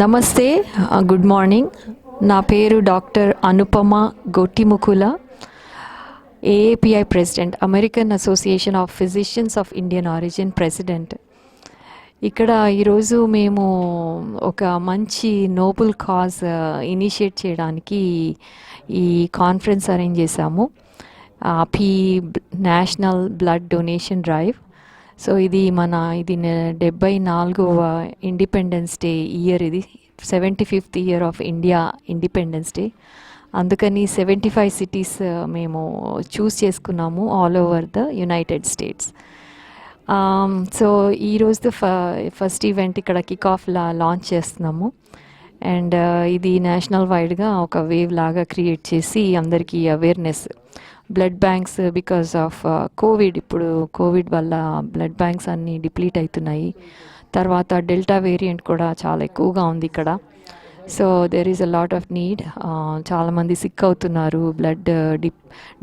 నమస్తే, good morning. నా పేరు doctor Anupama Gottimukkala, AAPI president, American Association of Physicians of Indian Origin president. ఇక్కడ ఈరోజు మేము ఒక మంచి నోబుల్ కాజ్ ఇనిషియేట్ చేయడానికి ఈ కాన్ఫరెన్స్ అరేంజ్ చేశాము. P national blood donation drive. So ఇది 74వ ఇండిపెండెన్స్ డే ఇయర్, ఇది 75th year of India independence day. అందుకని 75 సిటీస్ మేము చూస్ చేసుకున్నాము all over the United states. So ఈరోజు ఫస్ట్ ఈవెంట్ ఇక్కడ కిక్ ఆఫ్ లాంచ్ చేస్తున్నాము. అండ్ ఇది నేషనల్ వైడ్గా ఒక వేవ్ లాగా క్రియేట్ చేసి అందరికీ awareness. Blood banks because of Covid, ఇప్పుడు కోవిడ్ వల్ల బ్లడ్ బ్యాంక్స్ అన్నీ డిప్లీట్ అవుతున్నాయి. తర్వాత డెల్టా వేరియంట్ కూడా చాలా ఎక్కువగా ఉంది ఇక్కడ. So there is a lot of need. చాలామంది సిక్ అవుతున్నారు, blood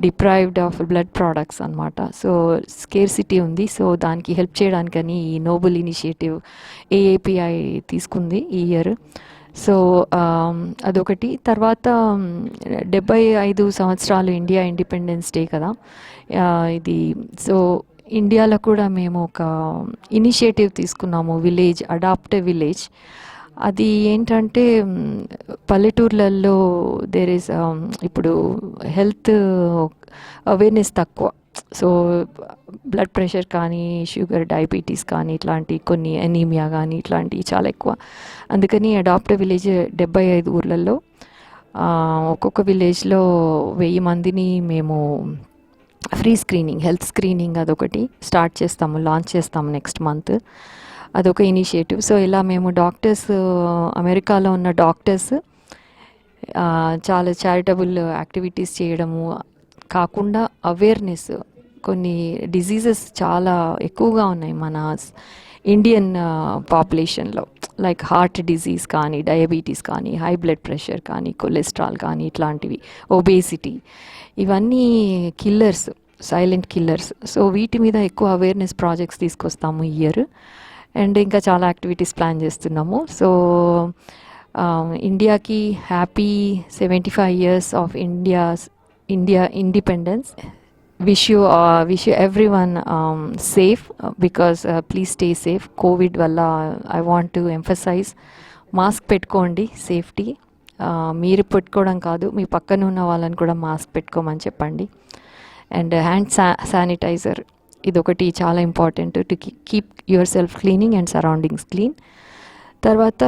deprived of blood products అనమాట. సో స్కేర్సిటీ ఉంది. సో దానికి హెల్ప్ చేయడానికని ఈ నోబుల్ ఇనిషియేటివ్ ఏఏపిఐ తీసుకుంది ఈ ఇయర్. సో అదొకటి. తర్వాత 75 సంవత్సరాలు ఇండియా ఇండిపెండెన్స్ డే కదా ఇది. సో ఇండియాలో కూడా మేము ఒక ఇనిషియేటివ్ తీసుకున్నాము, విలేజ్ అడాప్ట్ విలేజ్. అది ఏంటంటే పల్లెటూర్లలో దేర్ ఈస్ ఇప్పుడు హెల్త్ అవేర్నెస్ తక్కువ. సో బ్లడ్ ప్రెషర్ కానీ, షుగర్, డయాబెటీస్ కానీ, ఇట్లాంటి కొన్ని అనీమియా కానీ ఇట్లాంటివి చాలా ఎక్కువ. అందుకని అడాప్ట్ విలేజ్ 75 ఊర్లలో ఒక్కొక్క విలేజ్లో 1000 మందిని మేము ఫ్రీ స్క్రీనింగ్, హెల్త్ స్క్రీనింగ్ అదొకటి స్టార్ట్ చేస్తాము, లాంచ్ చేస్తాము నెక్స్ట్ మంత్. అదొక ఇనిషియేటివ్. సో ఇలా మేము డాక్టర్స్, అమెరికాలో ఉన్న డాక్టర్స్ చాలా చారిటబుల్ యాక్టివిటీస్ చేయడము కాకుండా అవేర్నెస్, కొన్ని డిజీజెస్ చాలా ఎక్కువగా ఉన్నాయి మన ఇండియన్ పాపులేషన్లో, లైక్ హార్ట్ డిజీజ్ కానీ, డయాబెటీస్ కానీ, హై బ్లడ్ ప్రెషర్ కానీ, కొలెస్ట్రాల్ కానీ, ఇట్లాంటివి, ఒబేసిటీ, ఇవన్నీ కిల్లర్స్, సైలెంట్ కిల్లర్స్. సో వీటి మీద ఎక్కువ అవేర్నెస్ ప్రాజెక్ట్స్ తీసుకొస్తాము ఈ ఇయర్. అండ్ ఇంకా చాలా యాక్టివిటీస్ ప్లాన్ చేస్తున్నాము. సో ఇండియాకి happy 75 years of India independence. Wish you everyone safe, because please stay safe. Covid వల్ల I want to emphasise, mask పెట్టుకోండి, సేఫ్టీ. మీరు పెట్టుకోవడం కాదు, మీ పక్కన ఉన్న వాళ్ళని కూడా మాస్క్ పెట్టుకోమని చెప్పండి. అండ్ హ్యాండ్ శానిటైజర్ ఇదొకటి చాలా important, to keep your self cleaning and surroundings clean. తర్వాత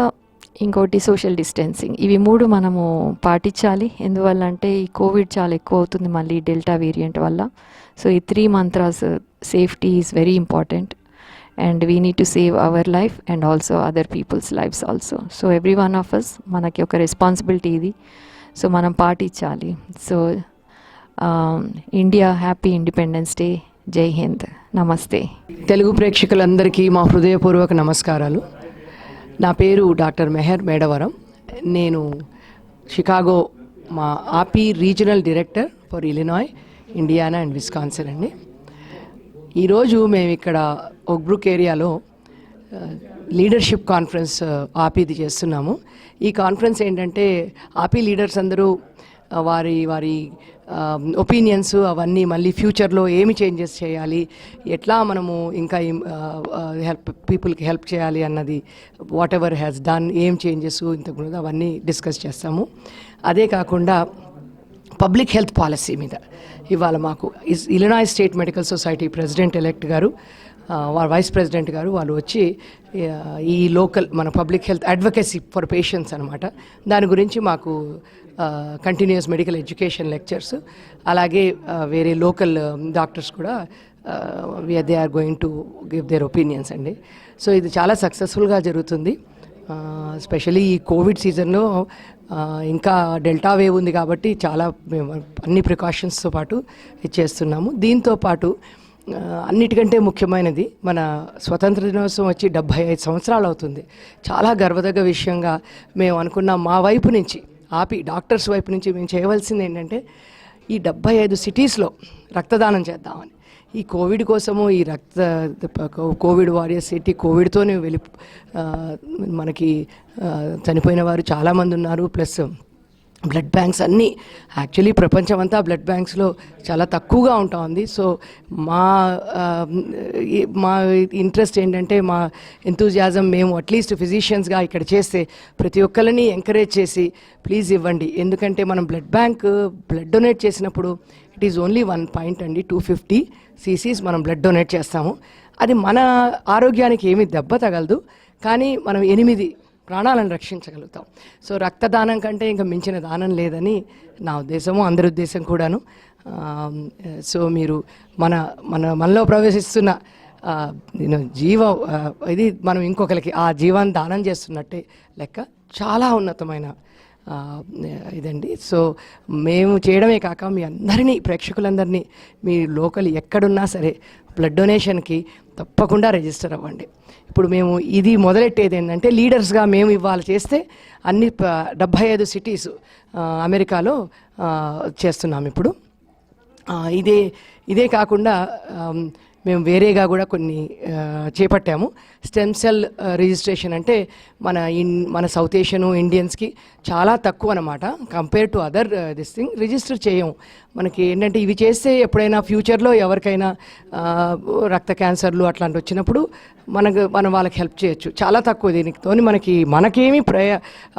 ఇంకోటి సోషల్ డిస్టెన్సింగ్. ఇవి 3 మనము పాటించాలి. ఎందువల్ల అంటే ఈ కోవిడ్ చాలా ఎక్కువ అవుతుంది మళ్ళీ డెల్టా వేరియంట్ వల్ల. సో ఈ 3 మంత్రాస్, safety is very important and we need to save our life and also other people's lives also. So every one of us, మనకి ఒక రెస్పాన్సిబిలిటీ ఇది. సో మనం పాటించాలి. So India happy independence day. జై హింద్. నమస్తే. తెలుగు ప్రేక్షకులందరికీ మా హృదయపూర్వక నమస్కారాలు. నా పేరు డాక్టర్ మెహర్ మేడవరం. నేను షికాగో మా AAPI regional director for Illinois, Indiana and Wisconsin అండి. ఈరోజు మేము ఇక్కడ ఓక్బ్రూక్ ఏరియాలో లీడర్షిప్ కాన్ఫరెన్స్ ఆపీది చేస్తున్నాము. ఈ కాన్ఫరెన్స్ ఏంటంటే ఆపీ లీడర్స్ అందరూ వారి ఒపీనియన్స్ అవన్నీ మళ్ళీ ఫ్యూచర్లో ఏమి చేంజెస్ చేయాలి, ఎట్లా మనము ఇంకా పీపుల్కి హెల్ప్ చేయాలి అన్నది, వాట్ ఎవర్ హ్యాస్ డన్, ఏం చేంజెస్ ఇంతకుముందు అవన్నీ డిస్కస్ చేస్తాము. అదే కాకుండా పబ్లిక్ హెల్త్ పాలసీ మీద ఇవాళ మాకు Illinois state medical society president elect గారు, వారి వైస్ ప్రెసిడెంట్ గారు, వాళ్ళు వచ్చి ఈ లోకల్ మన public health advocacy for patients అనమాట, దాని గురించి మాకు కంటిన్యూస్ మెడికల్ ఎడ్యుకేషన్ లెక్చర్స్, అలాగే వేరే లోకల్ డాక్టర్స్ కూడా they are going to give their opinions అండి. సో ఇది చాలా సక్సెస్ఫుల్గా జరుగుతుంది. స్పెషలీ ఈ కోవిడ్ సీజన్లో ఇంకా డెల్టా వేవ్ ఉంది కాబట్టి చాలా మేము అన్ని ప్రికాషన్స్తో పాటు చేస్తున్నాము. దీంతో పాటు అన్నిటికంటే ముఖ్యమైనది, మన స్వతంత్ర దినోత్సవం వచ్చి 75 సంవత్సరాలు అవుతుంది. చాలా గర్వదగ్గ విషయంగా మేము అనుకున్నాం. మా వైపు నుంచి, ఆపి డాక్టర్స్ వైపు నుంచి మేము చేయవలసింది ఏంటంటే ఈ 75 సిటీస్లో రక్తదానం చేద్దామని. ఈ కోవిడ్ కోసము ఈ కోవిడ్ వారియర్స్ ఏంటి, కోవిడ్తోనే మనకి చనిపోయిన వారు చాలామంది ఉన్నారు. ప్లస్ బ్లడ్ బ్యాంక్స్ అన్నీ యాక్చువల్లీ ప్రపంచమంతా బ్లడ్ బ్యాంక్స్లో చాలా తక్కువగా ఉంటా ఉంది. సో మా ఇంట్రెస్ట్ ఏంటంటే, మా ఎంతూజియాజం మేము అట్లీస్ట్ ఫిజిషియన్స్గా ఇక్కడ చేస్తే ప్రతి ఒక్కరిని ఎంకరేజ్ చేసి ప్లీజ్ ఇవ్వండి. ఎందుకంటే మనం బ్లడ్ డొనేట్ చేసినప్పుడు ఇట్ ఈజ్ ఓన్లీ 1 పాయింట్ అండి, 250 cc మనం బ్లడ్ డొనేట్ చేస్తాము. అది మన ఆరోగ్యానికి ఏమీ దెబ్బ తగలదు, కానీ మనం 8 ప్రాణాలను రక్షించగలుగుతాం. సో రక్తదానం కంటే ఇంకా మించిన దానం లేదని నా ఉద్దేశము, అందరి ఉద్దేశం కూడాను. సో మీరు మనలో ప్రవేశిస్తున్న ఇది మనం ఇంకొకరికి ఆ జీవాన్ని దానం చేస్తున్నట్టే లెక్క. చాలా ఉన్నతమైన ఇదండి. సో మేము చేయడమే కాక మీ అందరినీ, ప్రేక్షకులందరినీ, మీ లోకల్ ఎక్కడున్నా సరే బ్లడ్ డొనేషన్కి తప్పకుండా రిజిస్టర్ అవ్వండి. ఇప్పుడు మేము ఇది మొదలెట్టేది ఏంటంటే, లీడర్స్గా మేము ఇవాళ చేస్తే అన్ని 75 సిటీస్ అమెరికాలో చేస్తున్నాం ఇప్పుడు. ఇదే కాకుండా మేము వేరేగా కూడా కొన్ని చేపట్టాము. స్టెమ్ సెల్ రిజిస్ట్రేషన్ అంటే మన సౌత్ ఏషియన్ ఇండియన్స్కి చాలా తక్కువ అనమాట, కంపేర్ టు అదర్ రిజిస్టర్ చేయము. మనకి ఏంటంటే ఇవి చేస్తే ఎప్పుడైనా ఫ్యూచర్లో ఎవరికైనా రక్త క్యాన్సర్లు అట్లాంటి వచ్చినప్పుడు మనం వాళ్ళకి హెల్ప్ చేయొచ్చు. చాలా తక్కువ దీనితో మనకేమీ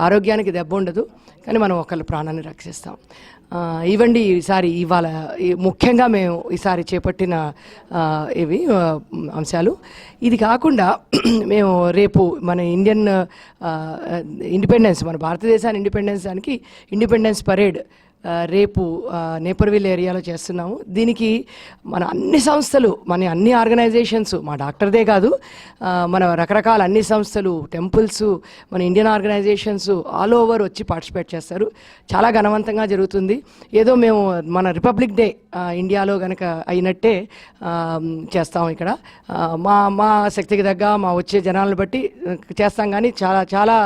ఆరోగ్యానికి దెబ్బ ఉండదు, కానీ మనం ఒకళ్ళ ప్రాణాన్ని రక్షిస్తాం. ఇవ్వండి. ఇవాళ ముఖ్యంగా మేము ఈసారి చేపట్టిన ఇవి అంశాలు. ఇది కాకుండా మేము రేపు మన ఇండిపెండెన్స్, మన భారతదేశాన్ని ఇండిపెండెన్స్ పరేడ్ రేపు నేపర్విల్ ఏరియాలో చేస్తున్నాము. దీనికి మన అన్ని సంస్థలు, మన అన్ని ఆర్గనైజేషన్స్, మా డాక్టర్దే కాదు, మన రకరకాల అన్ని సంస్థలు, టెంపుల్స్, మన ఇండియన్ ఆర్గనైజేషన్స్ ఆల్ ఓవర్ వచ్చి పార్టిసిపేట్ చేస్తారు. చాలా ఘనవంతంగా జరుగుతుంది. ఏదో మేము మన రిపబ్లిక్ డే ఇండియాలో కనుక అయినట్టే చేస్తాం ఇక్కడ. మా శక్తికి తగ్గ మా వచ్చే జనాలను బట్టి చేస్తాం, కానీ చాలా చాలా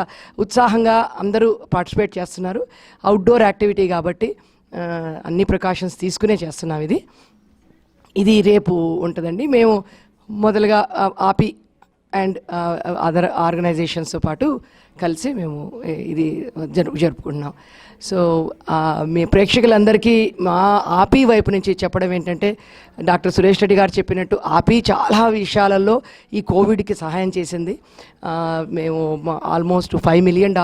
ఉత్సాహంగా అందరూ పార్టిసిపేట్ చేస్తున్నారు. అవుట్డోర్ యాక్టివిటీ కాబట్టి అన్ని ప్రికాషన్స్ తీసుకునే చేస్తున్నాం. ఇది రేపు ఉంటుందండి. మేము మొదలుగా ఆపి అండ్ అదర్ ఆర్గనైజేషన్స్తో పాటు కలిసి మేము ఇది జరుపుకుంటున్నాం. సో మీ ప్రేక్షకులందరికీ మా ఆపి వైపు నుంచి చెప్పడం ఏంటంటే, డాక్టర్ సురేష్ రెడ్డి గారు చెప్పినట్టు ఆపి చాలా విషయాలలో ఈ కోవిడ్కి సహాయం చేసింది. మేము ఆల్మోస్ట్ $5 million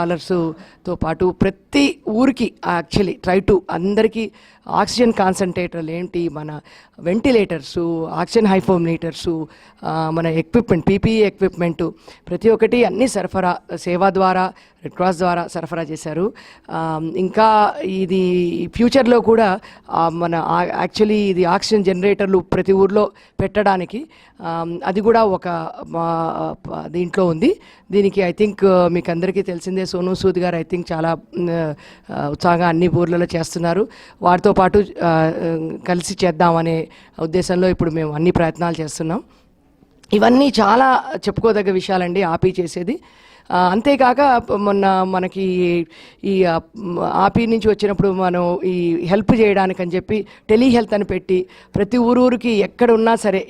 పాటు ప్రతి ఊరికి యాక్చువల్లీ అందరికీ ఆక్సిజన్ కాన్సన్ట్రేటర్లు ఏంటి, మన వెంటిలేటర్సు, ఆక్సిజన్ హైపోమీటర్సు, మన ఎక్విప్మెంట్, PPE ఎక్విప్మెంటు ప్రతి ఒక్కటి అన్ని సరఫరా సేవా ద్వారా, రెడ్ క్రాస్ ద్వారా సరఫరా చేశారు. ఇంకా ఇది ఫ్యూచర్లో కూడా యాక్చువల్లీ ఇది ఆక్సిజన్ జనరేటర్లు ప్రతి ఊర్లో పెట్టడానికి అది కూడా ఒక దీంట్లో ఉంది. దీనికి ఐ థింక్ మీకు అందరికీ తెలిసిందే, సోనూ సూద్ గారు ఐ థింక్ చాలా ఉత్సాహంగా అన్ని ఊర్లలో చేస్తున్నారు. వారితో పాటు కలిసి చేద్దామనే ఉద్దేశంలో ఇప్పుడు మేము అన్ని ప్రయత్నాలు చేస్తున్నాం. ఇవన్నీ చాలా చెప్పుకోదగ్గ విషయాలండి ఆపి చేసేది. అంతేకాక మనకి ఈ ఆపి నుంచి వచ్చినప్పుడు మనం ఈ హెల్ప్ చేయడానికి అని చెప్పి టెలిహెల్త్ అని పెట్టి ప్రతి ఊరికి ఎక్కడ ఉన్నా సరే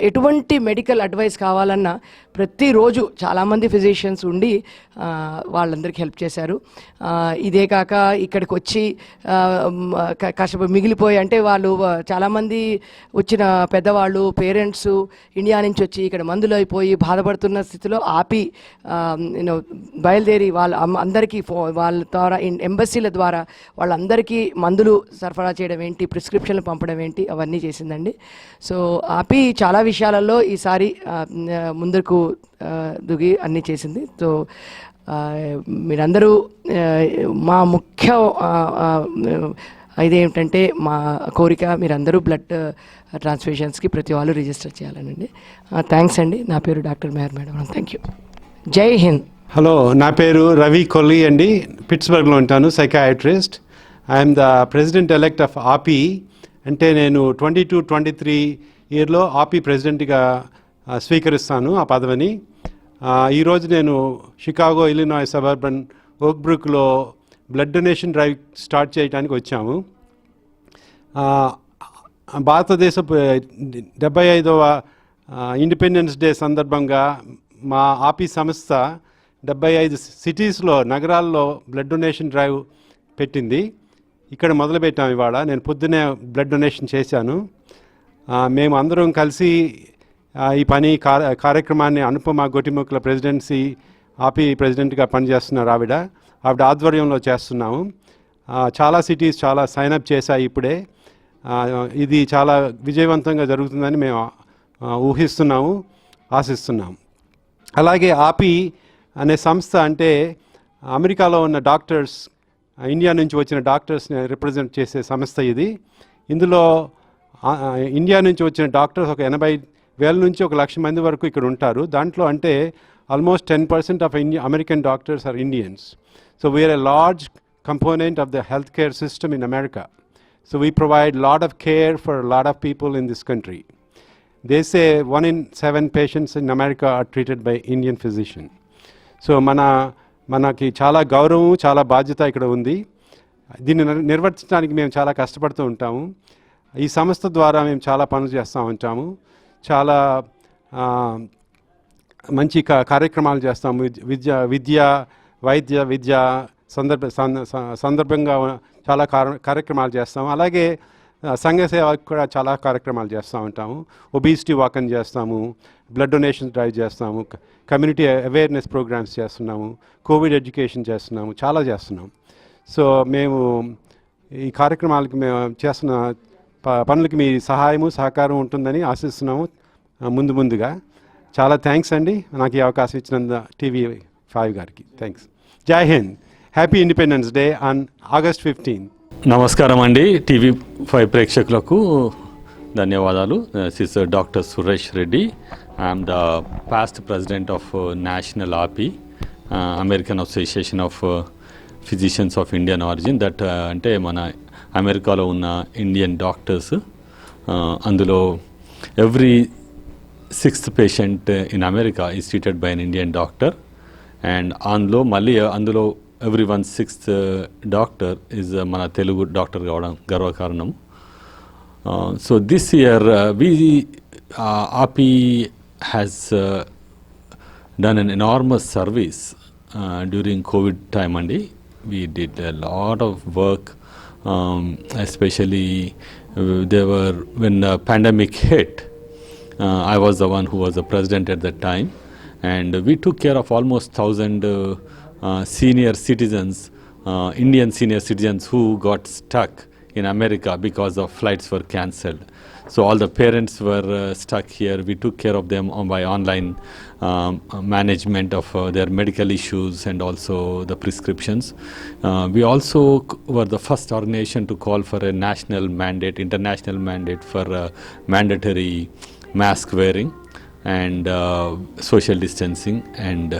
ఎటువంటి మెడికల్ అడ్వైస్ కావాలన్నా ప్రతిరోజు చాలామంది ఫిజిషియన్స్ ఉండి వాళ్ళందరికీ హెల్ప్ చేశారు. ఇదే కాక ఇక్కడికి వచ్చి కష్టపడి మిగిలిపోయి, అంటే వాళ్ళు చాలామంది వచ్చిన పెద్దవాళ్ళు, పేరెంట్స్ ఇండియా నుంచి వచ్చి ఇక్కడ మందులు అయిపోయి బాధపడుతున్న స్థితిలో ఆపి బయలుదేరి అందరికీ వాళ్ళ ద్వారా ఎంబసీల ద్వారా వాళ్ళందరికీ మందులు సరఫరా చేయడం ఏంటి, ప్రిస్క్రిప్షన్లు పంపడం ఏంటి, అవన్నీ చేసిందండి. సో ఆపి చాలా విషయాలలో ఈసారి ముందుకు దిగి అన్నీ చేసింది. సో మీరందరూ మా ముఖ్య ఇదేమిటంటే మా కోరిక మీరందరూ బ్లడ్ ట్రాన్స్ఫ్యూషన్స్కి ప్రతి వాళ్ళు రిజిస్టర్ చేయాలనండి. థ్యాంక్స్ అండి. నా పేరు doctor Mehar Medavaram. Thank you. జై హింద్. హలో, నా పేరు రవి కొల్లి అండి. పిట్స్బర్గ్లో ఉంటాను, psychiatrist. I'm the president elect of ఆపి. అంటే నేను 22-23 ఇయర్లో ఆపి ప్రెసిడెంట్గా స్వీకరిస్తాను ఆ పదవిని. ఈరోజు నేను షికాగో, ఇలినాయ్ సబర్బన్ ఓక్బ్రూక్లో బ్లడ్ డొనేషన్ డ్రైవ్ స్టార్ట్ చేయడానికి వచ్చాము. భారతదేశపు 75వ ఇండిపెండెన్స్ డే సందర్భంగా మా ఆపీ సంస్థ 75 సిటీస్లో నగరాల్లో బ్లడ్ డొనేషన్ డ్రైవ్ పెట్టింది. ఇక్కడ మొదలుపెట్టాము ఇవాళ. నేను పొద్దునే బ్లడ్ డొనేషన్ చేశాను. మేము అందరం కలిసి ఈ కార్యక్రమాన్ని అనుపమ గోటిముక్కల ప్రెసిడెన్సీ ఆపీ ప్రెసిడెంట్గా పనిచేస్తున్నారు. ఆవిడ ఆధ్వర్యంలో చేస్తున్నాము. చాలా సిటీస్ చాలా సైనప్ చేశాయి ఇప్పుడే. ఇది చాలా విజయవంతంగా జరుగుతుందని మేము ఊహిస్తున్నాము, ఆశిస్తున్నాము. అలాగే ఆపీ అనే సంస్థ అంటే అమెరికాలో ఉన్న డాక్టర్స్, ఇండియా నుంచి వచ్చిన డాక్టర్స్ని రిప్రజెంట్ చేసే సంస్థ ఇది. ఇందులో ఇండియా నుంచి వచ్చిన డాక్టర్స్ ఒక 80,000 నుంచి 1,00,000 మంది వరకు ఇక్కడ ఉంటారు. దాంట్లో అంటే almost 10% of American doctors are Indians. So we are a large component of the healthcare system in America. So we provide a lot of care for a lot of people in this country. They say 1 in 7 patients in America are treated by Indian physician. So మనకి చాలా గౌరవం, చాలా బాధ్యత ఇక్కడ ఉంది. దీన్ని నిర్వర్తించడానికి మేము చాలా కష్టపడుతూ ఉంటాము. ఈ సంస్థ ద్వారా మేము చాలా పనులు చేస్తూ ఉంటాము. చాలా మంచి కార్యక్రమాలు చేస్తాము. వైద్య సందర్భంగా చాలా కార్యక్రమాలు చేస్తాము. అలాగే సంఘ సేవకు కూడా చాలా కార్యక్రమాలు చేస్తూ ఉంటాము. ఒబిసిటీ వాకన్ చేస్తాము, బ్లడ్ డొనేషన్ డ్రైవ్ చేస్తాము, కమ్యూనిటీ అవేర్నెస్ ప్రోగ్రామ్స్ చేస్తున్నాము, కోవిడ్ ఎడ్యుకేషన్ చేస్తున్నాము, చాలా చేస్తున్నాము. సో మేము ఈ కార్యక్రమాలకి మేము చేస్తున్న పనులకి మీ సహాయము సహకారం ఉంటుందని ఆశిస్తున్నాము. ముందుగా చాలా థ్యాంక్స్ అండి, నాకు ఈ అవకాశం ఇచ్చినందుకు TV5 గారికి థ్యాంక్స్. జై Hind. Happy independence day on August 15. నమస్కారం అండి, TV5 ప్రేక్షకులకు ధన్యవాదాలు. This is doctor Suresh Reddy. I'm the past president of national ఆపీ, American Association of Physicians of Indian origin. That అంటే మన అమెరికాలో ఉన్న ఇండియన్ డాక్టర్స్, అందులో every 6th patient in America is treated by an Indian doctor. And అందులో every 1/6 doctor is మన Telugu doctor కావడం గర్వకారణం. So this year ఆపీ has done an enormous service during Covid time అండి. We did a lot of work, especially when the pandemic hit. I was the one who was the president at that time, and we took care of almost 1,000 senior citizens, Indian senior citizens who got stuck in America because the flights were cancelled. So all the parents were stuck here. We took care of them by online management of their medical issues and also the prescriptions. We also were the first organization to call for a international mandate for mandatory mask wearing and social distancing, and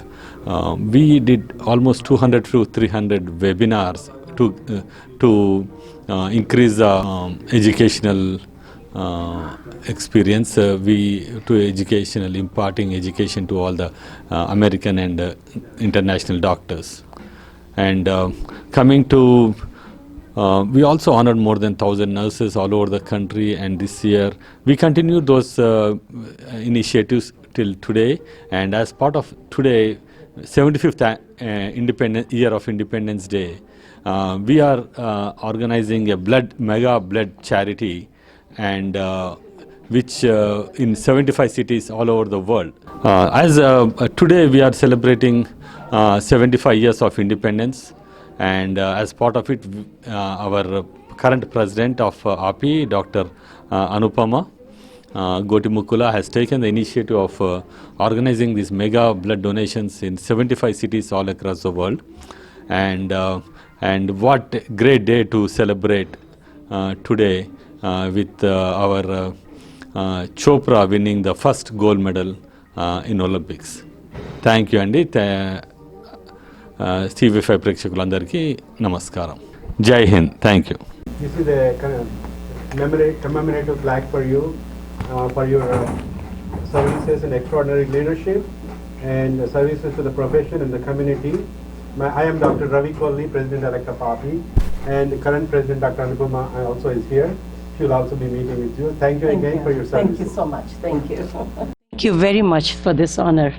we did almost 200 to 300 webinars to increase the educational experience, imparting education to all the American and international doctors. And coming to we also honored more than 1,000 nurses all over the country, and this year we continue those initiatives till today. And as part of today 75th year of Independence Day, we are organizing a mega blood charity, and which in 75 cities all over the world. Today we are celebrating 75 years of independence. And as part of it, our current president of API, Dr. Anupama Gotimukkula, has taken the initiative of organizing these mega blood donations in 75 cities all across the world. And what great day to celebrate today with our Chopra winning the first gold medal in Olympics. Thank you, Andy. TV5 ప్రేక్షకులందరికీ నమస్కారం. జై Hind. Thank you. This is a commemorative plaque for you for your services and extraordinary leadership and services to the profession and the community. I am Dr. Ravi Kolli, President-elect of API, and the current President Dr. Anupama also is here. she'll also be meeting with you. Thank you again for your service. Thank you so much. Thank you. Thank you very much for this honor.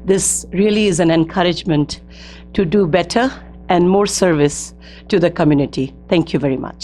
This really is an encouragement to do better and more service to the community. Thank you very much.